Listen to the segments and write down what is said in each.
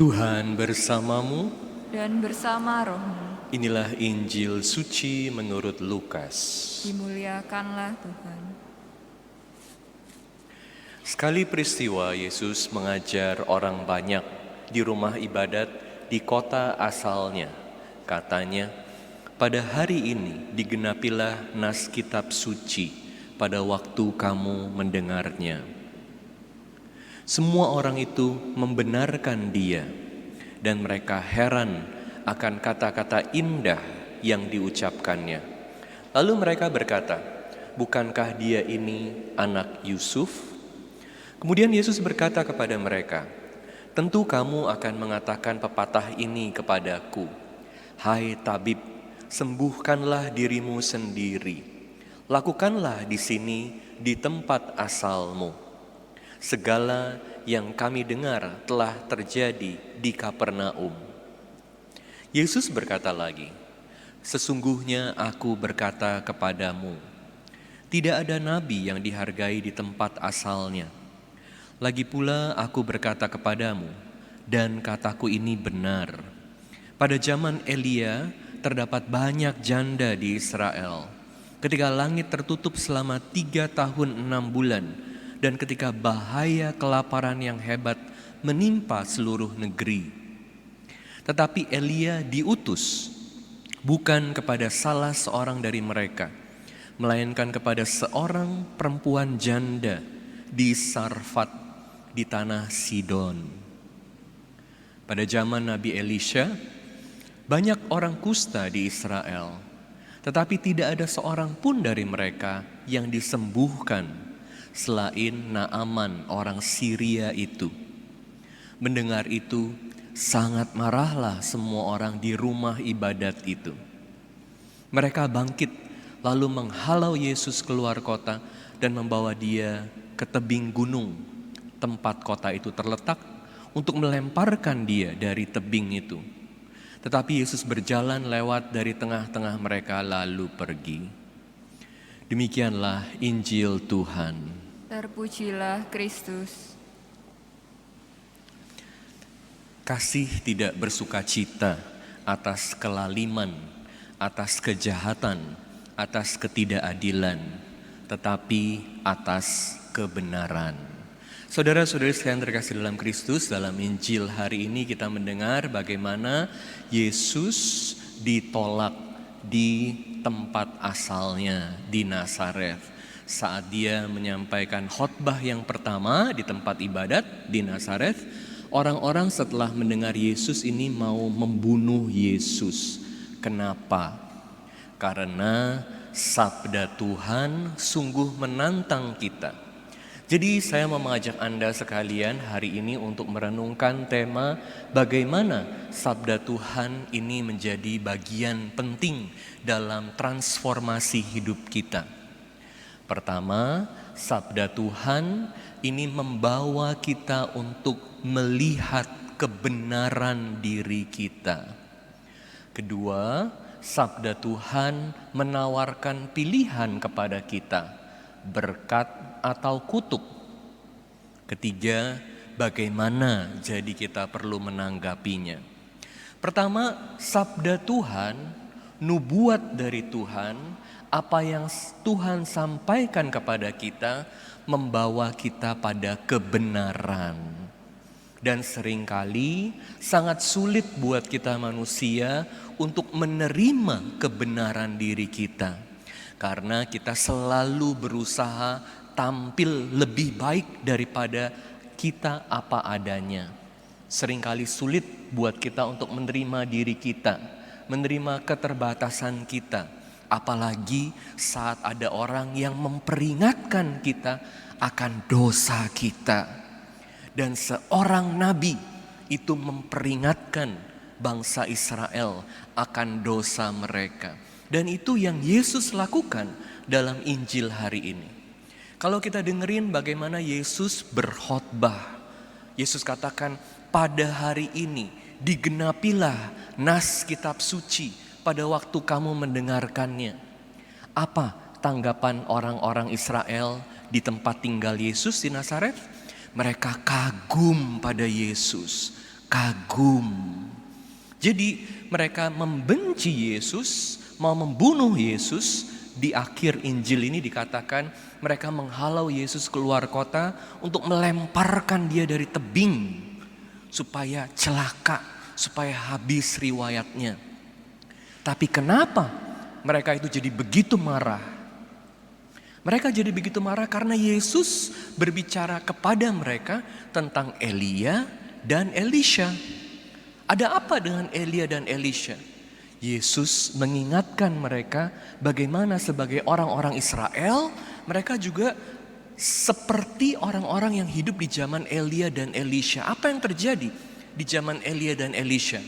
Tuhan bersamamu. Dan bersama rohmu. Inilah Injil suci menurut Lukas. Dimuliakanlah Tuhan. Sekali peristiwa Yesus mengajar orang banyak di rumah ibadat di kota asalnya. Katanya, pada hari ini digenapilah nas kitab suci pada waktu kamu mendengarnya. Semua orang itu membenarkan dia, dan mereka heran akan kata-kata indah yang diucapkannya. Lalu mereka berkata, bukankah dia ini anak Yusuf? Kemudian Yesus berkata kepada mereka, tentu kamu akan mengatakan pepatah ini kepadaku, hai tabib, sembuhkanlah dirimu sendiri. Lakukanlah di sini di tempat asalmu. Segala yang kami dengar telah terjadi di Kapernaum. Yesus berkata lagi, sesungguhnya aku berkata kepadamu, tidak ada nabi yang dihargai di tempat asalnya. Lagi pula aku berkata kepadamu, dan kataku ini benar. Pada zaman Elia terdapat banyak janda di Israel. Ketika langit tertutup selama 3 tahun 6 bulan, dan ketika bahaya kelaparan yang hebat menimpa seluruh negeri. Tetapi Elia diutus bukan kepada salah seorang dari mereka, melainkan kepada seorang perempuan janda di Sarfat di tanah Sidon. Pada zaman Nabi Elisha, banyak orang kusta di Israel, tetapi tidak ada seorang pun dari mereka yang disembuhkan selain Naaman orang Syria itu. Mendengar itu, sangat marahlah semua orang di rumah ibadat itu. Mereka bangkit lalu menghalau Yesus keluar kota dan membawa dia ke tebing gunung tempat kota itu terletak untuk melemparkan dia dari tebing itu. Tetapi Yesus berjalan lewat dari tengah-tengah mereka lalu pergi. Demikianlah Injil Tuhan. Terpujilah Kristus. Kasih tidak bersuka cita atas kelaliman, atas kejahatan, atas ketidakadilan, tetapi atas kebenaran. Saudara-saudari sekalian terkasih dalam Kristus, dalam Injil hari ini kita mendengar bagaimana Yesus ditolak di tempat asalnya di Nazaret. Saat dia menyampaikan khotbah yang pertama di tempat ibadat di Nazaret, orang-orang setelah mendengar Yesus ini mau membunuh Yesus. Kenapa? Karena sabda Tuhan sungguh menantang kita. Jadi saya mau mengajak Anda sekalian hari ini untuk merenungkan tema bagaimana sabda Tuhan ini menjadi bagian penting dalam transformasi hidup kita. Pertama, sabda Tuhan ini membawa kita untuk melihat kebenaran diri kita. Kedua, sabda Tuhan menawarkan pilihan kepada kita, berkat atau kutuk. Ketiga, bagaimana jadi kita perlu menanggapinya. Pertama, sabda Tuhan, nubuat dari Tuhan, apa yang Tuhan sampaikan kepada kita membawa kita pada kebenaran. Dan seringkali sangat sulit buat kita manusia untuk menerima kebenaran diri kita. Karena kita selalu berusaha tampil lebih baik daripada kita apa adanya. Seringkali sulit buat kita untuk menerima diri kita, menerima keterbatasan kita. Apalagi saat ada orang yang memperingatkan kita akan dosa kita. Dan seorang nabi itu memperingatkan bangsa Israel akan dosa mereka. Dan itu yang Yesus lakukan dalam Injil hari ini. Kalau kita dengerin bagaimana Yesus berkhotbah, Yesus katakan pada hari ini digenapilah nas kitab suci pada waktu kamu mendengarkannya. Apa tanggapan orang-orang Israel di tempat tinggal Yesus di Nazaret? Mereka kagum pada Yesus. kagum. Jadi mereka membenci Yesus, mau membunuh Yesus. Di akhir Injil ini dikatakan mereka menghalau Yesus keluar kota untuk melemparkan dia dari tebing supaya celaka, supaya habis riwayatnya. Tapi kenapa mereka itu jadi begitu marah? Mereka jadi begitu marah karena Yesus berbicara kepada mereka tentang Elia dan Elisha. Ada apa dengan Elia dan Elisha? Yesus mengingatkan mereka bagaimana sebagai orang-orang Israel, mereka juga seperti orang-orang yang hidup di zaman Elia dan Elisha. Apa yang terjadi di zaman Elia dan Elisha?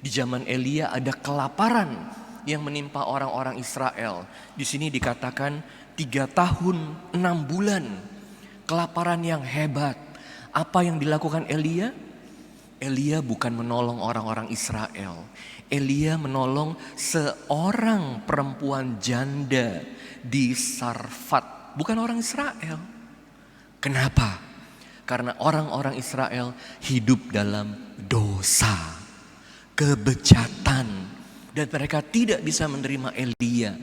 Di zaman Elia ada kelaparan yang menimpa orang-orang Israel. Di sini dikatakan 3 tahun 6 bulan kelaparan yang hebat. Apa yang dilakukan Elia? Elia bukan menolong orang-orang Israel. Elia menolong seorang perempuan janda di Sarfat, bukan orang Israel. Kenapa? Karena orang-orang Israel hidup dalam dosa, kebejatan, dan mereka tidak bisa menerima Elia.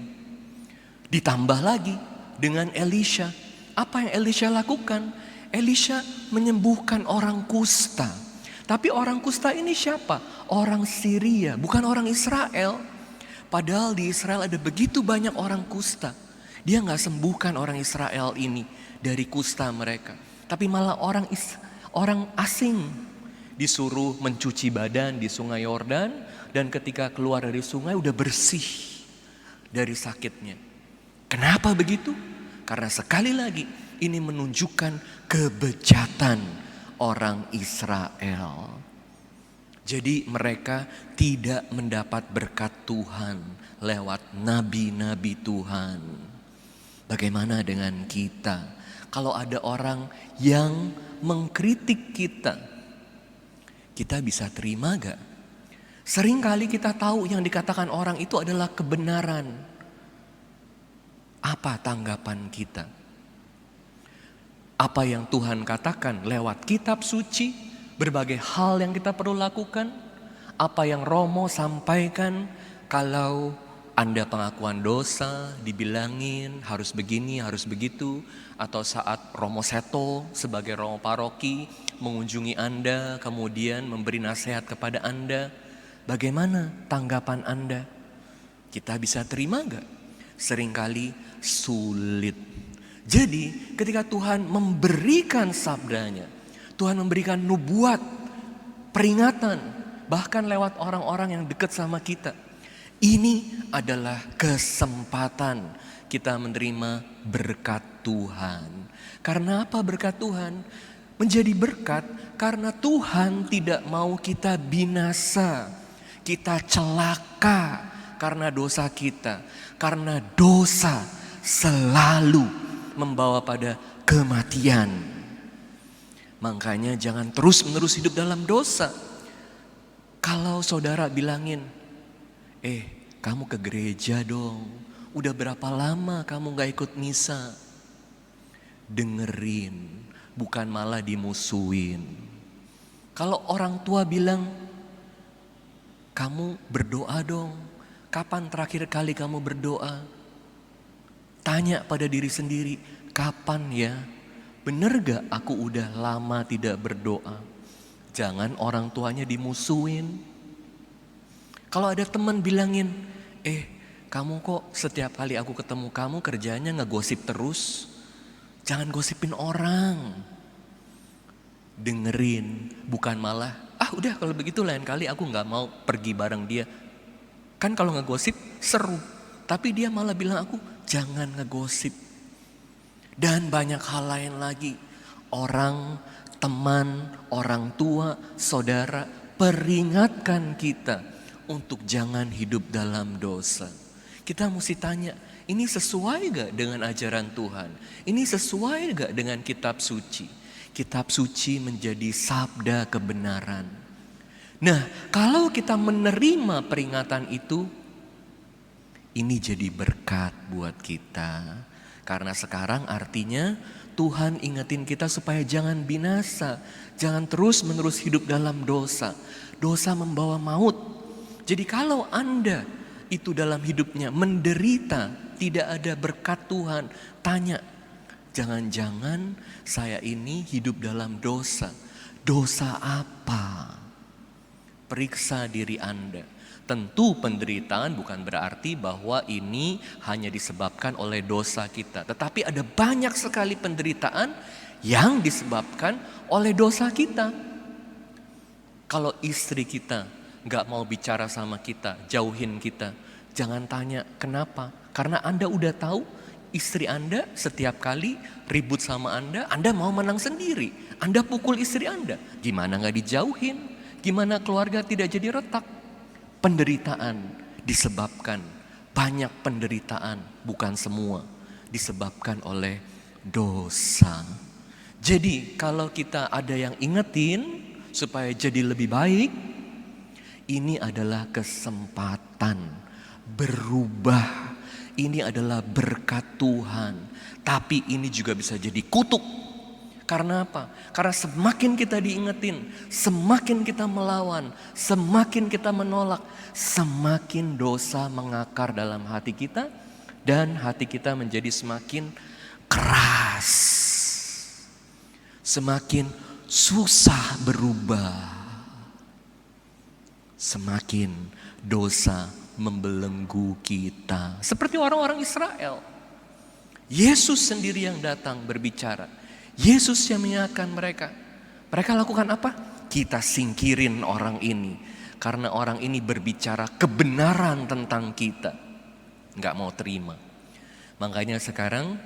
Ditambah lagi dengan Elisha. Apa yang Elisha lakukan? Elisha menyembuhkan orang kusta. Tapi orang kusta ini siapa? Orang Syria, bukan orang Israel. Padahal di Israel ada begitu banyak orang kusta. Dia gak sembuhkan orang Israel ini dari kusta mereka. Tapi malah orang asing disuruh mencuci badan di sungai Yordan. Dan ketika keluar dari sungai udah bersih dari sakitnya. Kenapa begitu? Karena sekali lagi ini menunjukkan kebejatan orang Israel. Jadi mereka tidak mendapat berkat Tuhan lewat nabi-nabi Tuhan. Bagaimana dengan kita? Kalau ada orang yang mengkritik kita, kita bisa terima gak? Seringkali kita tahu yang dikatakan orang itu adalah kebenaran. Apa tanggapan kita? Apa yang Tuhan katakan lewat kitab suci, berbagai hal yang kita perlu lakukan. Apa yang Romo sampaikan, kalau Anda pengakuan dosa, dibilangin harus begini, harus begitu. Atau saat Romo Seto sebagai Romo Paroki mengunjungi Anda, kemudian memberi nasihat kepada Anda. Bagaimana tanggapan Anda? Kita bisa terima gak? Seringkali sulit. Jadi ketika Tuhan memberikan sabdanya, Tuhan memberikan nubuat, peringatan, bahkan lewat orang-orang yang dekat sama kita. Ini adalah kesempatan kita menerima berkat Tuhan. Karena apa berkat Tuhan? Menjadi berkat karena Tuhan tidak mau kita binasa, kita celaka karena dosa kita. Karena dosa selalu membawa pada kematian. Makanya jangan terus-menerus hidup dalam dosa. Kalau saudara bilangin, kamu ke gereja dong. Udah berapa lama kamu gak ikut misa? Dengerin, bukan malah dimusuhin. Kalau orang tua bilang, kamu berdoa dong. Kapan terakhir kali kamu berdoa? Tanya pada diri sendiri, kapan ya? Bener gak aku udah lama tidak berdoa? Jangan orang tuanya dimusuhin. Kalau ada teman bilangin, kamu kok setiap kali aku ketemu kamu kerjanya ngegosip terus. Jangan gosipin orang. Dengerin, bukan malah, udah kalau begitu lain kali aku gak mau pergi bareng dia. Kan kalau ngegosip seru, tapi dia malah bilang aku, jangan ngegosip. Dan banyak hal lain lagi. Orang, teman, orang tua, saudara peringatkan kita untuk jangan hidup dalam dosa. Kita mesti tanya, ini sesuai gak dengan ajaran Tuhan? Ini sesuai gak dengan kitab suci? Kitab suci menjadi sabda kebenaran. Nah, kalau kita menerima peringatan itu, ini jadi berkat buat kita. Karena sekarang artinya Tuhan ingetin kita supaya jangan binasa. Jangan terus-menerus hidup dalam dosa. Dosa membawa maut. Jadi kalau Anda itu dalam hidupnya menderita, tidak ada berkat Tuhan, tanya, jangan-jangan saya ini hidup dalam dosa. Dosa apa? Periksa diri Anda. Tentu penderitaan bukan berarti bahwa ini hanya disebabkan oleh dosa kita. Tetapi ada banyak sekali penderitaan yang disebabkan oleh dosa kita. Kalau istri kita gak mau bicara sama kita, jauhin kita, jangan tanya kenapa. Karena Anda udah tahu istri Anda setiap kali ribut sama Anda mau menang sendiri. Anda pukul istri Anda, gimana gak dijauhin? Gimana keluarga tidak jadi retak? Penderitaan disebabkan, banyak penderitaan, bukan semua, disebabkan oleh dosa. Jadi kalau kita ada yang ingetin supaya jadi lebih baik, ini adalah kesempatan berubah. Ini adalah berkat Tuhan. Tapi ini juga bisa jadi kutuk. Karena apa? Karena semakin kita diingetin, semakin kita melawan, semakin kita menolak, semakin dosa mengakar dalam hati kita dan hati kita menjadi semakin keras. Semakin susah berubah. Semakin dosa membelenggu kita. Seperti orang-orang Israel. Yesus sendiri yang datang berbicara. Yesus yang mengingatkan mereka. Mereka lakukan apa? Kita singkirin orang ini. Karena orang ini berbicara kebenaran tentang kita. Nggak mau terima. Makanya sekarang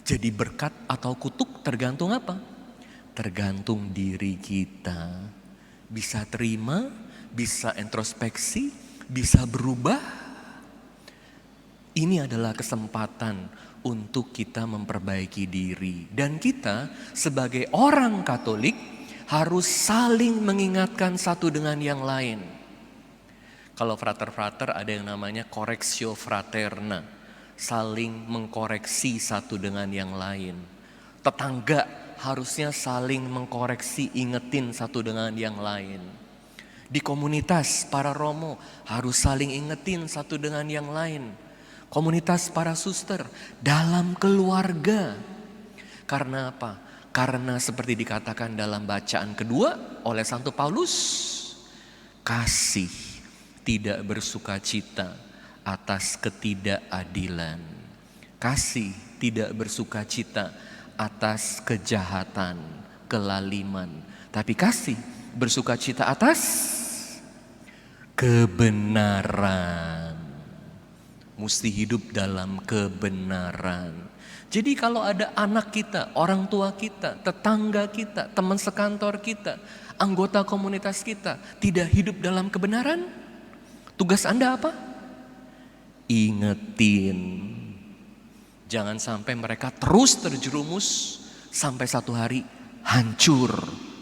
jadi berkat atau kutuk tergantung apa? Tergantung diri kita. Bisa terima, bisa introspeksi, bisa berubah. Ini adalah kesempatan untuk kita memperbaiki diri. Dan kita sebagai orang Katolik harus saling mengingatkan satu dengan yang lain. Kalau frater-frater ada yang namanya correctio fraterna. Saling mengkoreksi satu dengan yang lain. Tetangga harusnya saling mengkoreksi, ingetin satu dengan yang lain. Di komunitas para romo harus saling ingetin satu dengan yang lain. Komunitas para suster, dalam keluarga. Karena apa? Karena seperti dikatakan dalam bacaan kedua oleh Santo Paulus, kasih tidak bersukacita atas ketidakadilan. Kasih tidak bersukacita atas kejahatan, kelaliman. Tapi kasih bersukacita atas kebenaran. Mesti hidup dalam kebenaran. Jadi kalau ada anak kita, orang tua kita, tetangga kita, teman sekantor kita, anggota komunitas kita tidak hidup dalam kebenaran, tugas Anda apa? Ingetin. Jangan sampai mereka terus terjerumus sampai satu hari hancur,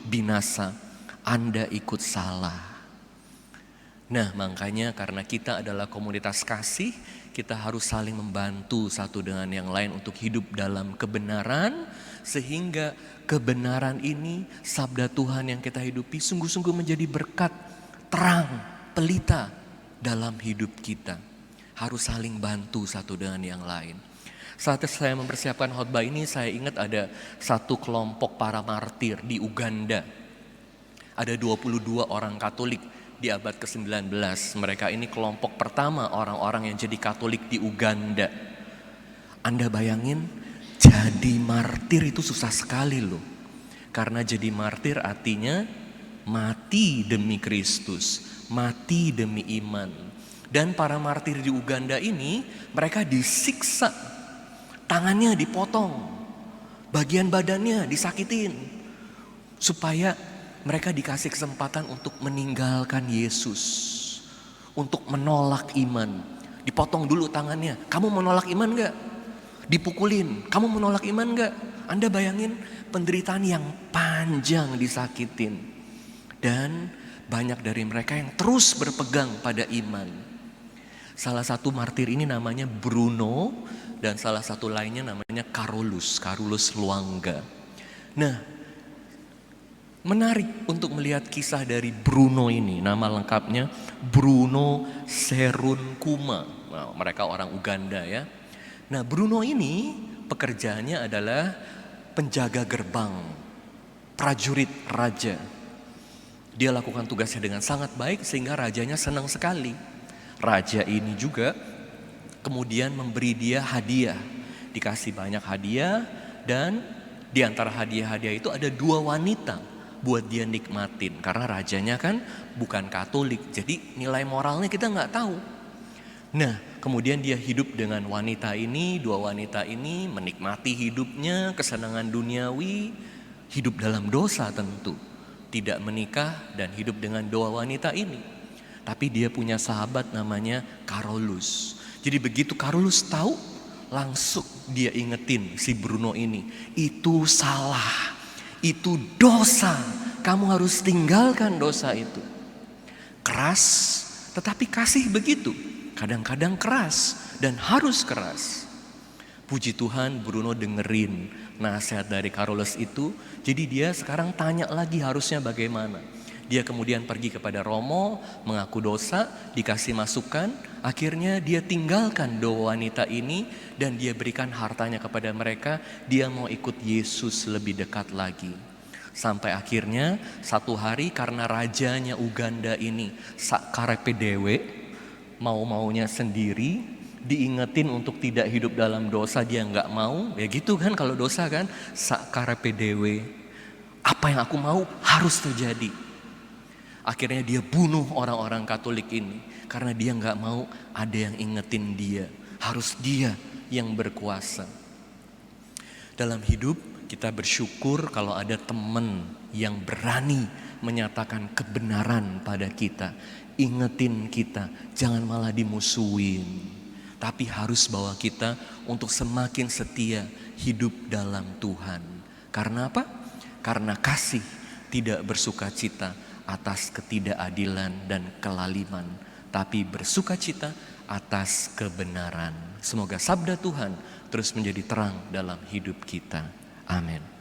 binasa. Anda ikut salah. Nah, makanya karena kita adalah komunitas kasih, kita harus saling membantu satu dengan yang lain untuk hidup dalam kebenaran. Sehingga kebenaran ini, sabda Tuhan yang kita hidupi sungguh-sungguh menjadi berkat, terang, pelita dalam hidup kita. Harus saling bantu satu dengan yang lain. Saat saya mempersiapkan khotbah ini, saya ingat ada satu kelompok para martir di Uganda. Ada 22 orang Katolik di abad ke-19. Mereka ini kelompok pertama orang-orang yang jadi Katolik di Uganda. Anda bayangin, jadi martir itu susah sekali loh. Karena jadi martir artinya mati demi Kristus, mati demi iman. Dan para martir di Uganda ini, mereka disiksa. Tangannya dipotong, bagian badannya disakitin. Supaya mereka dikasih kesempatan untuk meninggalkan Yesus. Untuk menolak iman. Dipotong dulu tangannya. Kamu menolak iman gak? Dipukulin. Kamu menolak iman gak? Anda bayangin penderitaan yang panjang disakitin. Dan banyak dari mereka yang terus berpegang pada iman. Salah satu martir ini namanya Bruno dan salah satu lainnya namanya Carolus Luanga. Nah, menarik untuk melihat kisah dari Bruno ini. Nama lengkapnya Bruno Serunkuma. Nah, mereka orang Uganda ya. Nah, Bruno ini pekerjaannya adalah penjaga gerbang, prajurit raja. Dia lakukan tugasnya dengan sangat baik sehingga rajanya senang sekali. Raja ini juga kemudian memberi dia hadiah, dikasih banyak hadiah, dan di antara hadiah-hadiah itu ada 2 wanita buat dia nikmatin. Karena rajanya kan bukan Katolik, jadi nilai moralnya kita nggak tahu. Nah, kemudian dia hidup dengan wanita ini, 2 wanita ini menikmati hidupnya, kesenangan duniawi, hidup dalam dosa tentu, tidak menikah dan hidup dengan 2 wanita ini. Tapi dia punya sahabat namanya Carolus. Jadi begitu Carolus tahu, langsung dia ingetin si Bruno ini, itu salah, itu dosa, kamu harus tinggalkan dosa itu. Keras, tetapi kasih begitu. Kadang-kadang keras dan harus keras. Puji Tuhan, Bruno dengerin nasihat dari Carolus itu. Jadi dia sekarang tanya lagi harusnya bagaimana. Dia kemudian pergi kepada Romo, mengaku dosa, dikasih masukan. Akhirnya dia tinggalkan 2 wanita ini dan dia berikan hartanya kepada mereka. Dia mau ikut Yesus lebih dekat lagi. Sampai akhirnya satu hari karena rajanya Uganda ini sakarepe dewe, mau-maunya sendiri, diingetin untuk tidak hidup dalam dosa, dia nggak mau. Ya gitu kan kalau dosa kan, sakarepe dewe, apa yang aku mau harus terjadi. Akhirnya dia bunuh orang-orang Katolik ini karena dia nggak mau ada yang ingetin dia, harus dia yang berkuasa. Dalam hidup kita bersyukur kalau ada teman yang berani menyatakan kebenaran pada kita, ingetin kita, jangan malah dimusuhin, tapi harus bawa kita untuk semakin setia hidup dalam Tuhan. Karena apa? Karena kasih tidak bersukacita atas ketidakadilan dan kelaliman, tapi bersukacita atas kebenaran. Semoga sabda Tuhan terus menjadi terang dalam hidup kita. Amin.